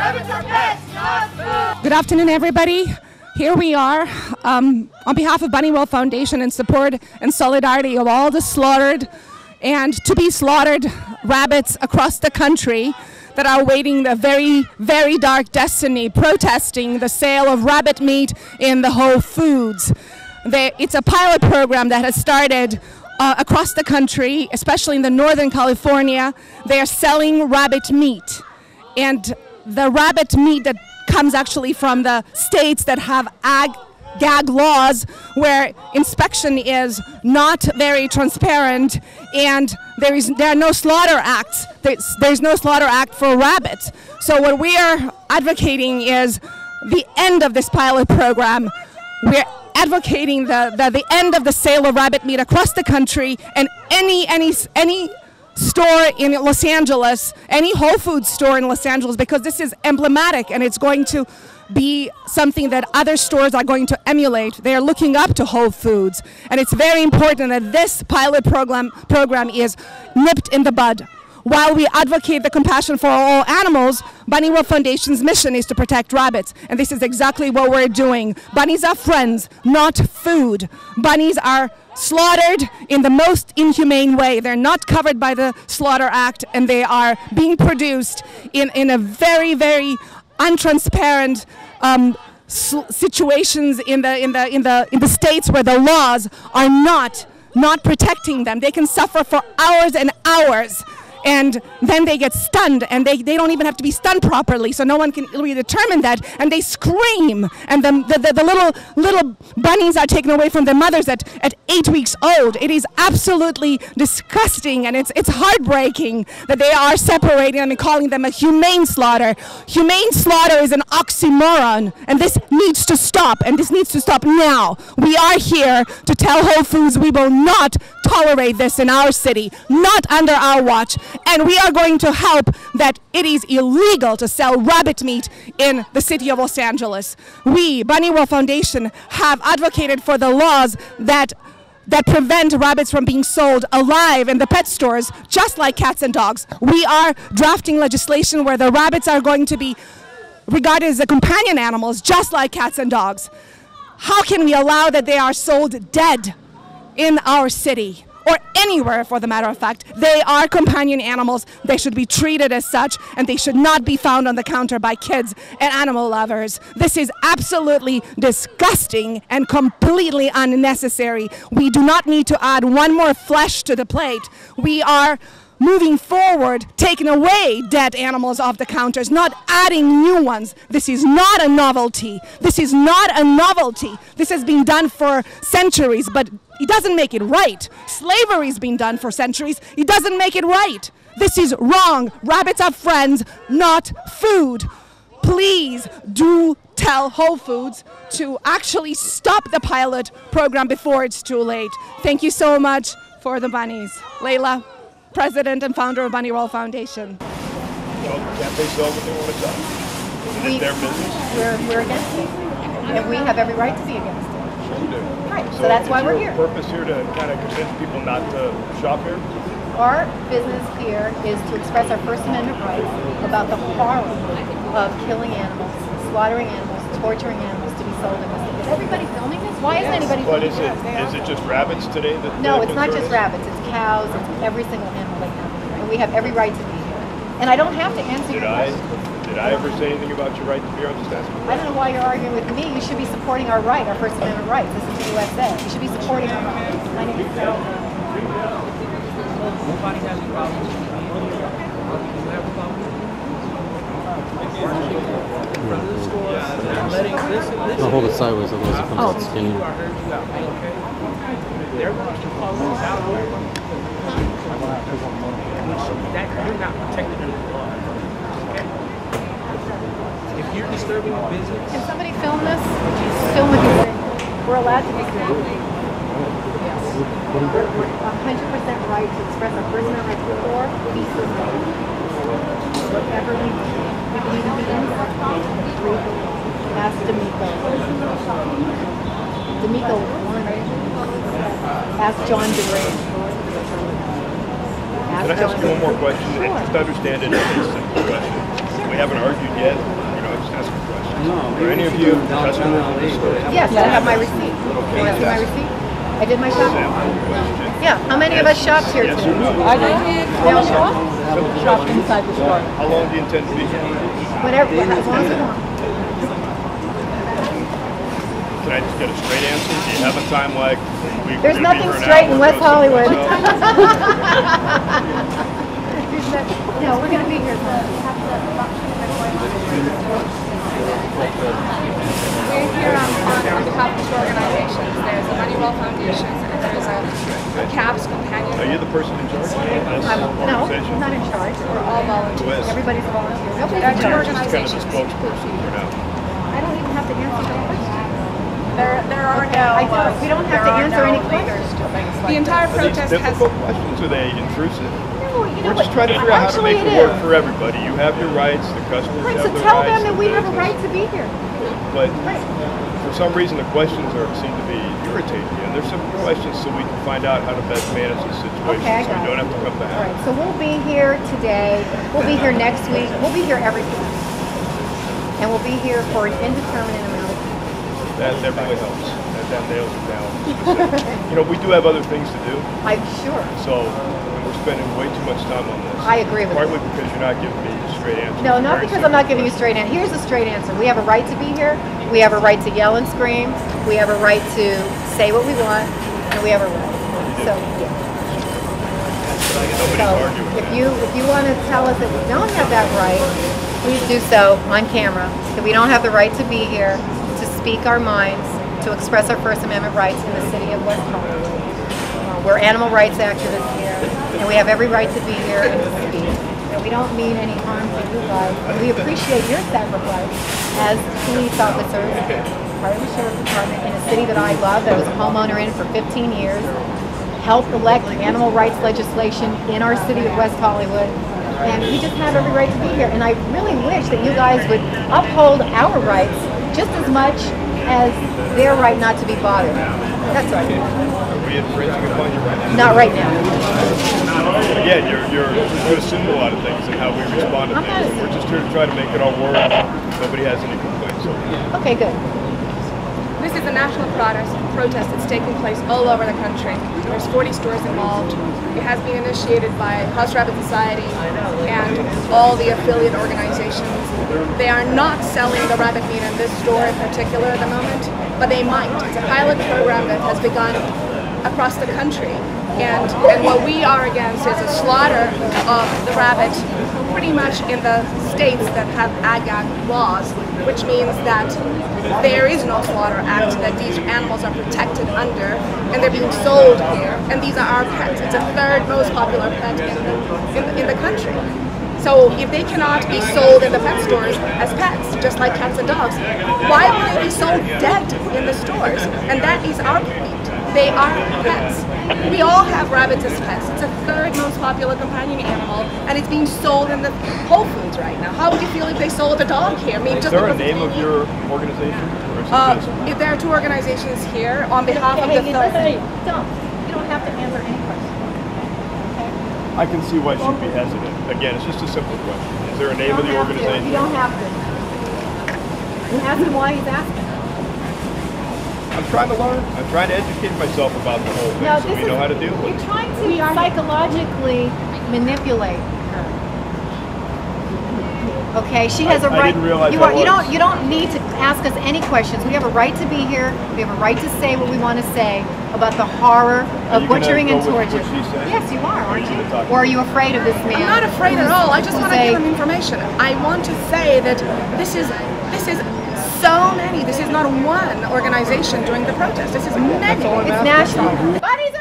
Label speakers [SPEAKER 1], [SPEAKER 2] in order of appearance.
[SPEAKER 1] Rabbits are pets, not food.
[SPEAKER 2] Good afternoon, everybody. Here we are on behalf of Bunny World Foundation in support and solidarity of all the slaughtered and to be slaughtered rabbits across the country that are awaiting the very, very dark destiny, protesting the sale of rabbit meat in the Whole Foods. It's a pilot program that has started across the country, especially in the Northern California. They are selling rabbit meat. And the rabbit meat that comes actually from the states that have gag laws where inspection is not very transparent and there are no slaughter acts. There's no slaughter act for rabbits. So what we are advocating is the end of this pilot program. We're advocating the end of the sale of rabbit meat across the country, and any store in Los Angeles, any Whole Foods store in Los Angeles, because this is emblematic and it's going to be something that other stores are going to emulate. They are looking up to Whole Foods, and it's very important that this pilot program is nipped in the bud. While we advocate the compassion for all animals, Bunny World Foundation's mission is to protect rabbits, and this is exactly what we're doing. Bunnies are friends, not food. Bunnies are slaughtered in the most inhumane way. They're not covered by the Slaughter Act, and they are being produced in a very, very untransparent situations in the states where the laws are not protecting them. They can suffer for hours and hours. And then they get stunned, and they don't even have to be stunned properly, so no one can really determine that, and they scream, and the little bunnies are taken away from their mothers at 8 weeks old. It is absolutely disgusting, and it's heartbreaking that they are separating them and calling them a humane slaughter. Humane slaughter is an oxymoron, and this needs to stop, and this needs to stop now. We are here to tell Whole Foods we will not tolerate this in our city, not under our watch. And we are going to help that it is illegal to sell rabbit meat in the city of Los Angeles. We, Bunny World Foundation, have advocated for the laws that prevent rabbits from being sold alive in the pet stores, just like cats and dogs. We are drafting legislation where the rabbits are going to be regarded as the companion animals, just like cats and dogs. How can we allow that they are sold dead in our city? Or anywhere, for the matter of fact. They are companion animals. They should be treated as such, and they should not be found on the counter by kids and animal lovers. This is absolutely disgusting and completely unnecessary. We do not need to add one more flesh to the plate. We are moving forward, taking away dead animals off the counters, not adding new ones. This is not a novelty. This is not a novelty. This has been done for centuries, but it doesn't make it right. Slavery's been done for centuries. It doesn't make it right. This is wrong. Rabbits are friends, not food. Please do tell Whole Foods to actually stop the pilot program before it's too late. Thank you so much for the bunnies. Layla, President and founder of Bunny World Foundation.
[SPEAKER 3] So can't they sell what they want to sell? Isn't it their business?
[SPEAKER 4] We're against it, and we have every right to be against it. Right, so that's why we're here.
[SPEAKER 3] Is your purpose here to kind of convince people not to shop here?
[SPEAKER 4] Our business here is to express our First Amendment rights about the horror of killing animals, slaughtering animals, torturing animals to be sold in this. Is everybody filming this? Why isn't anybody filming this?
[SPEAKER 3] But is it just rabbits today?
[SPEAKER 4] No, it's not just rabbits. It's cows. It's every single animal they have here. And we have every right to be here. And I don't have to answer your question.
[SPEAKER 3] Did I ever say anything about your right to be here? I'm just asking.
[SPEAKER 4] I don't know why you're arguing with me. You should be supporting our right, our First Amendment rights. This is the USA. You should be supporting our rights. My name is Carol.
[SPEAKER 5] Nobody has a problem with you. You have a problem with in front of the store, letting this
[SPEAKER 6] I'll hold it sideways, otherwise it comes out skinny.
[SPEAKER 5] I heard you out. Okay. They're going to call this out. That you're not protected under the law. Okay? If you're disturbing the business.
[SPEAKER 4] Can somebody film this? Film with you. We're allowed to be filmed. Yes. We're 100% right to express our First Amendment rights before peace is made. Whatever we believe in, ask D'Amico. D'Amico won. Ask John DeRay.
[SPEAKER 3] Can I ask you one more question? Sure. Just to understand it, it's a simple question. We haven't argued yet. Are any of you customers of this store?
[SPEAKER 4] Yes, I have my receipt. You want to see my receipt? I did my shopping. Yeah, how many of us shopped here
[SPEAKER 3] Yes or
[SPEAKER 4] today?
[SPEAKER 3] no?
[SPEAKER 7] I did.
[SPEAKER 4] We all shopped?
[SPEAKER 7] Shop inside the store.
[SPEAKER 3] How long do you intend to be here?
[SPEAKER 4] Whenever, as long as you want.
[SPEAKER 3] Can I just get a straight answer? Do you have a time like
[SPEAKER 4] There's nothing straight in West Hollywood. No, we're going to be here.
[SPEAKER 8] We're here on behalf of two organizations. There's the Honeywell Foundation and there's a CAPS companion.
[SPEAKER 3] Are you the person in charge of this
[SPEAKER 4] No,
[SPEAKER 3] organization?
[SPEAKER 4] I'm not in charge.
[SPEAKER 8] We're all
[SPEAKER 3] Who
[SPEAKER 8] volunteers.
[SPEAKER 3] is?
[SPEAKER 4] Everybody's a volunteer. Nobody's
[SPEAKER 8] There are
[SPEAKER 4] in
[SPEAKER 8] two
[SPEAKER 4] charge.
[SPEAKER 3] Just kind of the
[SPEAKER 8] organizations.
[SPEAKER 3] spokesperson for now.
[SPEAKER 4] I don't even have to answer that question.
[SPEAKER 8] There are no.
[SPEAKER 4] I don't. We don't have to answer any questions.
[SPEAKER 8] The entire
[SPEAKER 3] Are these
[SPEAKER 8] protest has.
[SPEAKER 3] difficult questions or are they intrusive?
[SPEAKER 4] No, you know
[SPEAKER 3] We're just
[SPEAKER 4] what?
[SPEAKER 3] trying to figure out how to
[SPEAKER 4] Actually,
[SPEAKER 3] make it work for everybody. You have your rights, the customers
[SPEAKER 4] Right,
[SPEAKER 3] have
[SPEAKER 4] so
[SPEAKER 3] their
[SPEAKER 4] tell
[SPEAKER 3] rights.
[SPEAKER 4] them that
[SPEAKER 3] the
[SPEAKER 4] we have a
[SPEAKER 3] business.
[SPEAKER 4] right to be here.
[SPEAKER 3] But
[SPEAKER 4] Right.
[SPEAKER 3] for some reason, the questions seem to be irritating you. And there's some questions so we can find out how to best manage the situation
[SPEAKER 4] Okay, I
[SPEAKER 3] so we
[SPEAKER 4] got it.
[SPEAKER 3] don't have to come back.
[SPEAKER 4] All right, so we'll be here today. We'll be here next week. We'll be here every week. And we'll be here for an indeterminate amount of time.
[SPEAKER 3] That really helps. That nails it down. You know, we do have other things to do.
[SPEAKER 4] I'm sure.
[SPEAKER 3] So we're spending way too much time on this.
[SPEAKER 4] I agree with
[SPEAKER 3] Partly
[SPEAKER 4] you.
[SPEAKER 3] because you're not giving me a straight answer.
[SPEAKER 4] No, not
[SPEAKER 3] Very
[SPEAKER 4] because I'm not giving you a straight answer. Here's a straight answer. We have a right to be here. We have a right to yell and scream. We have a right to say what we want. And we have a right. So, yeah.
[SPEAKER 3] Nobody's arguing.
[SPEAKER 4] If you want to tell us that we don't have that right, please do so on camera. That we don't have the right to be here, to speak our minds, to express our First Amendment rights in the city of West Hollywood. We're animal rights activists here, and we have every right to be here and to speak. And we don't mean any harm to you guys. And we appreciate your sacrifice as police officers, part of the sheriff's department in a city that I love, that I was a homeowner in for 15 years. Helped elect animal rights legislation in our city of West Hollywood. And we just have every right to be here. And I really wish that you guys would uphold our rights just as much as their right not to be bothered. That's all.
[SPEAKER 3] Are we infringing upon your rights?
[SPEAKER 4] Not right now.
[SPEAKER 3] Again, you assume a lot of things and how we respond to
[SPEAKER 4] I'm not
[SPEAKER 3] things. We're just here to try to make it all work. Nobody has any complaints.
[SPEAKER 4] Okay, good.
[SPEAKER 8] This is a national protest that's taking place all over the country. There's 40 stores involved. It has been initiated by House Rabbit Society and all the affiliate organizations. They are not selling the rabbit meat in this store in particular at the moment, but they might. It's a pilot program that has begun across the country. And what we are against is a slaughter of the rabbit pretty much in the states that have ag laws, which means that there is no slaughter act that these animals are protected under, and they're being sold here. And these are our pets. It's the third most popular pet in the country. So if they cannot be sold in the pet stores as pets, just like cats and dogs, why will they be sold dead in the stores? And that is our point. They are pets. We all have rabbits as pets. It's the third most popular companion animal, and it's being sold in the Whole Foods right now. How would you feel if they sold a dog here? I mean,
[SPEAKER 3] Is there a name of your organization? Or is it just...
[SPEAKER 8] If there are two organizations here on behalf of the
[SPEAKER 4] Hey, don't. You don't have to answer any questions.
[SPEAKER 3] I can see why she'd be hesitant. Again, it's just a simple question. Is there a name of the organization?
[SPEAKER 4] You don't have to. You ask him why he's asking.
[SPEAKER 3] I'm trying to learn. I'm trying to educate myself about the whole thing
[SPEAKER 4] No,
[SPEAKER 3] so we know how to deal with
[SPEAKER 4] You're
[SPEAKER 3] it.
[SPEAKER 4] trying to psychologically manipulate her. Okay, she has a
[SPEAKER 3] I
[SPEAKER 4] right.
[SPEAKER 3] didn't realize
[SPEAKER 4] you,
[SPEAKER 3] that
[SPEAKER 4] you don't need to ask us any questions. We have a right to be here. We have a right to say what we want to say about the horror
[SPEAKER 3] Are
[SPEAKER 4] of
[SPEAKER 3] you gonna
[SPEAKER 4] butchering
[SPEAKER 3] go
[SPEAKER 4] and
[SPEAKER 3] with
[SPEAKER 4] torture.
[SPEAKER 3] what she said?
[SPEAKER 4] Yes, you are,
[SPEAKER 3] Or are
[SPEAKER 4] aren't
[SPEAKER 3] you
[SPEAKER 4] you?
[SPEAKER 3] gonna talk
[SPEAKER 4] Or are you afraid of this man?
[SPEAKER 8] I'm not afraid at all. I just want to
[SPEAKER 4] Say-
[SPEAKER 8] give them information. I want to say that this is so many. This is not one organization doing the protest. This is many.
[SPEAKER 4] It's national. Bunnies